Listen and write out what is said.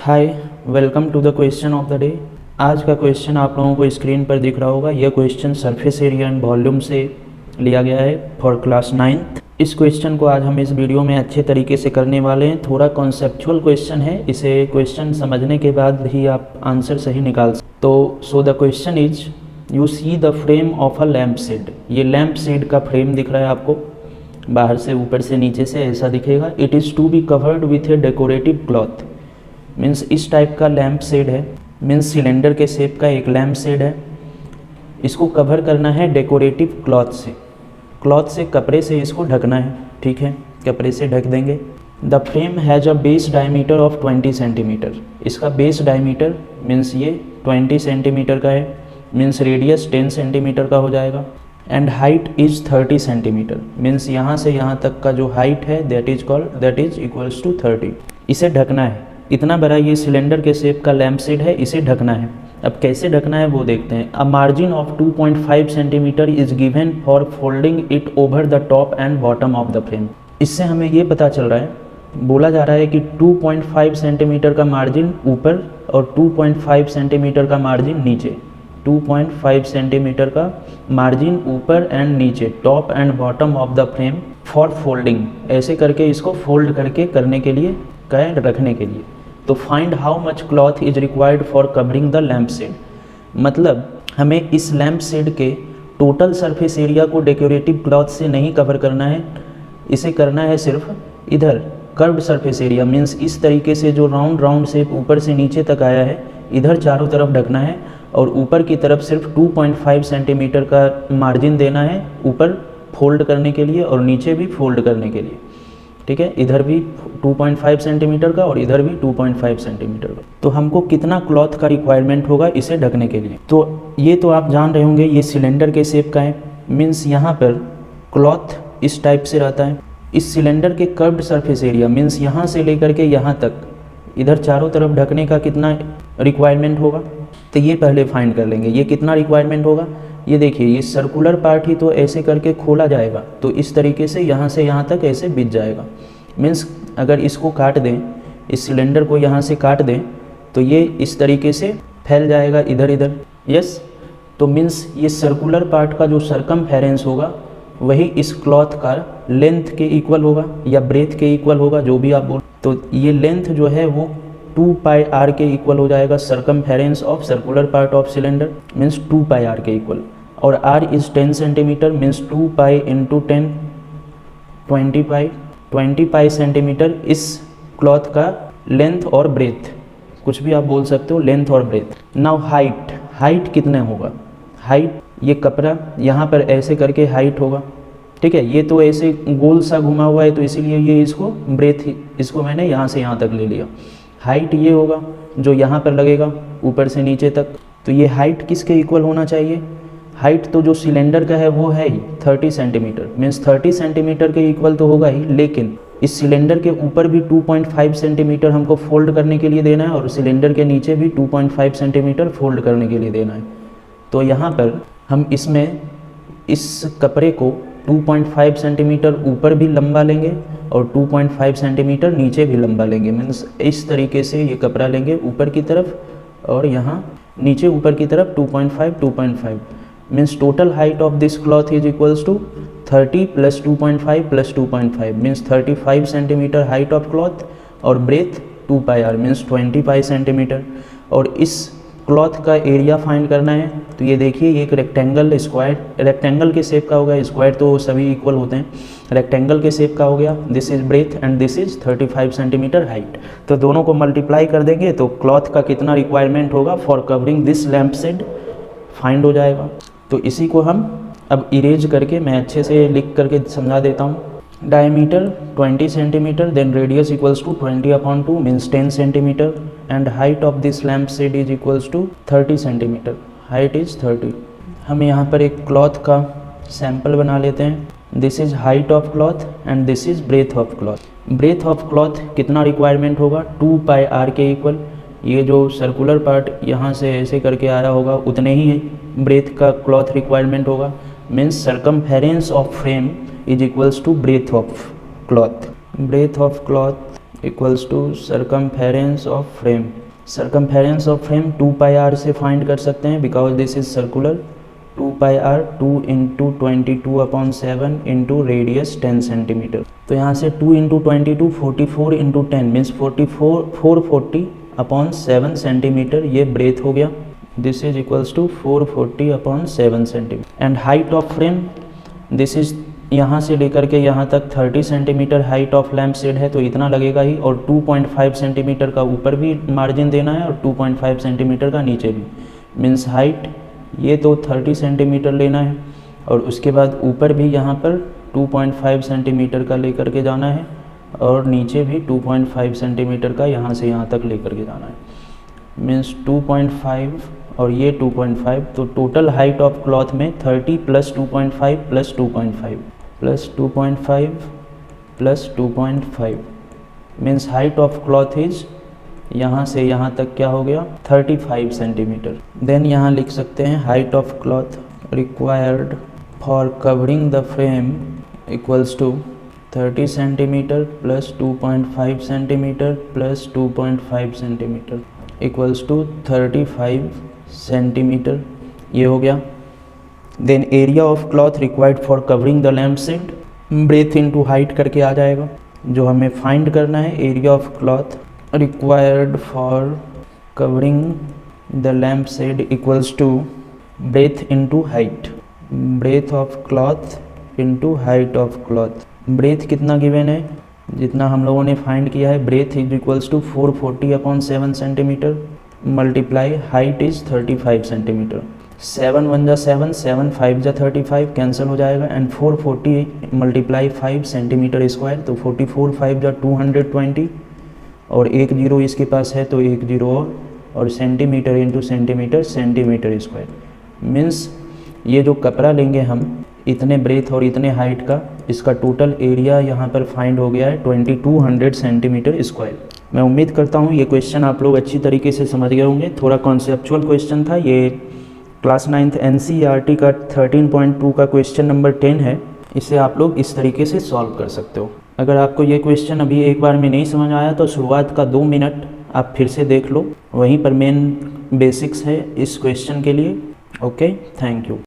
Hi, welcome to the question of the day. आज का question आप लोगों को स्क्रीन पर दिख रहा होगा। यह question surface area and volume से लिया गया है फॉर क्लास 9th। इस क्वेश्चन को आज हम इस वीडियो में अच्छे तरीके से करने वाले हैं। थोड़ा कॉन्सेप्चुअल क्वेश्चन है, इसे क्वेश्चन समझने के बाद ही आप आंसर सही निकाल सकते। तो so the question is, you see the frame of a lamp shade. ये लैम्प शेड का फ्रेम दिख रहा है आपको, बाहर से ऊपर से नीचे से ऐसा दिखेगा। It is to be covered with a decorative cloth. Means इस टाइप का लैम्प शेड है, मीन्स सिलेंडर के शेप का एक लैम्प शेड है। इसको कवर करना है डेकोरेटिव क्लॉथ से, कपड़े से इसको ढकना है। ठीक है, कपड़े से ढक देंगे। The frame has a base diameter of 20 centimetre. इसका बेस डायमीटर मीन्स ये 20 सेंटीमीटर का है, मीन्स रेडियस 10 सेंटीमीटर का हो जाएगा। And height is 30 centimetre, means यहाँ से यहाँ तक का जो हाइट है दैट इज इक्वल्स टू 30। इसे ढकना है। इतना बड़ा ये सिलेंडर के शेप का लैम्प शेड है, इसे ढकना है। अब कैसे ढकना है वो देखते हैं। A margin of 2.5 centimetre is given for folding it over the top and bottom of the frame. इससे हमें ये पता चल रहा है, बोला जा रहा है कि 2.5 सेंटीमीटर का मार्जिन ऊपर और 2.5 सेंटीमीटर का मार्जिन नीचे। 2.5 सेंटीमीटर का मार्जिन ऊपर एंड नीचे, top and bottom of the frame for folding. ऐसे करके इसको फोल्ड करके करने के लिए, कह रखने के लिए। तो find how much cloth is required for covering the lamp shade. मतलब हमें इस लैम्प शेड के टोटल सरफेस एरिया को डेकोरेटिव क्लॉथ से नहीं कवर करना है, इसे करना है सिर्फ इधर कर्व्ड सरफेस एरिया, मीन्स इस तरीके से जो राउंड शेप ऊपर से नीचे तक आया है, इधर चारों तरफ ढकना है। और ऊपर की तरफ सिर्फ 2.5 सेंटीमीटर का मार्जिन देना है ऊपर फोल्ड करने के लिए और नीचे भी फोल्ड करने के लिए। ठीक है, इधर भी 2.5 सेंटीमीटर का और इधर भी 2.5 सेंटीमीटर का। तो हमको कितना क्लॉथ का रिक्वायरमेंट होगा इसे ढकने के लिए। तो ये तो आप जान रहे होंगे, ये सिलेंडर के शेप का है, मीन्स यहाँ पर क्लॉथ इस टाइप से रहता है। इस सिलेंडर के कर्व्ड सरफेस एरिया मीन्स यहाँ से लेकर के यहाँ तक, इधर चारों तरफ ढकने का कितना रिक्वायरमेंट होगा, तो ये पहले फाइंड कर लेंगे। ये कितना रिक्वायरमेंट होगा, ये देखिए, ये सर्कुलर पार्ट ही तो ऐसे करके खोला जाएगा, तो इस तरीके से यहाँ से यहाँ तक ऐसे बिछ जाएगा। मीन्स अगर इसको काट दें, इस सिलेंडर को यहाँ से काट दें, तो ये इस तरीके से फैल जाएगा इधर इधर। यस, तो मीन्स ये सर्कुलर पार्ट का जो सरकमफेरेंस होगा वही इस क्लॉथ का लेंथ के इक्वल होगा या ब्रेथ के इक्वल होगा, जो भी आप बोल। तो ये लेंथ जो है वो 2πr के इक्वल हो जाएगा। Circumference of circular part of cylinder means 2πr के इक्वल। और r is 10 centimetre, means 2π into 10 20π centimetre इस क्लॉथ का लेंथ और ब्रेथ, कुछ भी आप बोल सकते हो, लेंथ और ब्रेथ। नाउ हाइट कितने होगा। हाइट, ये कपड़ा यहाँ पर ऐसे करके हाइट होगा। ठीक है, ये तो ऐसे गोल सा घुमा हुआ है, तो इसीलिए ये इसको ब्रेथ, इसको मैंने यहाँ से यहाँ तक ले लिया। हाइट ये होगा जो यहाँ पर लगेगा ऊपर से नीचे तक। तो ये हाइट किसके इक्वल होना चाहिए। हाइट तो जो सिलेंडर का है वो है ही 30 सेंटीमीटर, मीन्स 30 सेंटीमीटर के इक्वल तो होगा ही, लेकिन इस सिलेंडर के ऊपर भी 2.5 सेंटीमीटर हमको फोल्ड करने के लिए देना है और सिलेंडर के नीचे भी 2.5 सेंटीमीटर फोल्ड करने के लिए देना है। तो यहाँ पर हम इसमें इस कपड़े को 2.5 सेंटीमीटर ऊपर भी लंबा लेंगे और 2.5 सेंटीमीटर नीचे भी लंबा लेंगे। मीन्स इस तरीके से ये कपड़ा लेंगे ऊपर की तरफ और यहाँ नीचे ऊपर की तरफ 2.5 means total height of this cloth is equals to 30 + 2.5 + 2.5 means 35 centimetre height of cloth और ब्रेथ 2πr मीन्स 20π सेंटीमीटर। और इस क्लॉथ का एरिया फाइंड करना है। तो ये देखिए, ये एक रेक्टेंगल, स्क्वायर, रेक्टेंगल के शेप का होगा, स्क्वायर तो सभी इक्वल होते हैं। रेक्टेंगल के शेप का हो गया, this is breadth and this is 35 centimetre height. तो दोनों को मल्टीप्लाई कर देंगे तो क्लॉथ का कितना रिक्वायरमेंट होगा for covering this lamp shade find हो जाएगा। तो इसी को हम अब इरेज करके मैं अच्छे से लिख करके समझा देता हूँ। Diameter 20 centimetre, then radius equals to 20/2 means 10 centimetre and height of this lamp shade is equals to 30 centimetre, height is 30। हम यहाँ पर एक क्लॉथ का सैंपल बना लेते हैं। This is height of cloth and this is breadth of cloth. Breadth of cloth कितना requirement होगा, 2πr के इक्वल। ये जो सर्कुलर पार्ट यहाँ से ऐसे करके आया होगा उतने ही ब्रेथ का क्लॉथ रिक्वायरमेंट होगा, means circumference of frame is equals to breadth of cloth. Breadth of cloth equals to circumference of frame. Circumference of frame 2 pi r से फाइंड कर सकते हैं because this is circular. 2 pi r 2 into 22/7 into radius 10 centimetre. तो यहाँ से 2 into 22 44 into 10 means 440/7 centimetre ये breadth हो गया। This is equals to 440/7 centimetre. And height of frame this is यहाँ से लेकर के यहाँ तक 30 centimetre height of lamp shade है तो इतना लगेगा ही, और 2.5 सेंटीमीटर का ऊपर भी मार्जिन देना है और 2.5 सेंटीमीटर का नीचे भी। मीन्स हाइट ये तो 30 सेंटीमीटर लेना है और उसके बाद ऊपर भी यहाँ पर 2.5 सेंटीमीटर का लेकर के जाना है और नीचे भी 2.5 सेंटीमीटर का यहाँ से यहाँ तक लेकर के जाना है। मीन्स 2.5 और ये 2.5, तो टोटल हाइट ऑफ क्लॉथ में 30 plus 2.5 plus 2.5 plus 2.5 plus 2.5 means height of cloth is यहाँ से यहाँ तक क्या हो गया 35 सेंटीमीटर। देन यहाँ लिख सकते हैं height of cloth required for covering the frame equals to 30 centimetre plus 2.5 centimetre plus 2.5 centimetre equals to 35 centimetre. ये हो गया। Then area of cloth required for covering the lamp shade breadth into height करके आ जाएगा। जो हमें find करना है area of cloth required for covering the lamp shade equals to breadth into height, breadth of cloth into height of cloth. Breadth कितना given है जितना हम लोगों ने फाइंड किया है, breadth is equals to 440/7 centimetre multiply height is 35 centimetre. 7 1 जा 7, 7 5 जा 35 कैंसिल हो जाएगा एंड 440 मल्टीप्लाई 5 सेंटीमीटर स्क्वायर, तो 44 5 जा 220 और एक जीरो इसके पास है तो एक जीरो और centimetre into centimetre centimetre square. Means ये जो कपड़ा लेंगे हम इतने ब्रेथ और इतने हाइट का, इसका टोटल एरिया यहाँ पर फाइंड हो गया है 2200 सेंटीमीटर स्क्वायर। मैं उम्मीद करता हूँ ये क्वेश्चन आप लोग अच्छी तरीके से समझ गए होंगे। थोड़ा कॉन्सेप्चुअल क्वेश्चन था। ये क्लास 9th NCERT का 13.2 का क्वेश्चन नंबर 10 है। इसे आप लोग इस तरीके से सॉल्व कर सकते हो। अगर आपको ये क्वेश्चन अभी एक बार में नहीं समझ आया तो शुरुआत का 2 मिनट आप फिर से देख लो, वहीं पर मेन बेसिक्स है इस क्वेश्चन के लिए। Okay, thank you.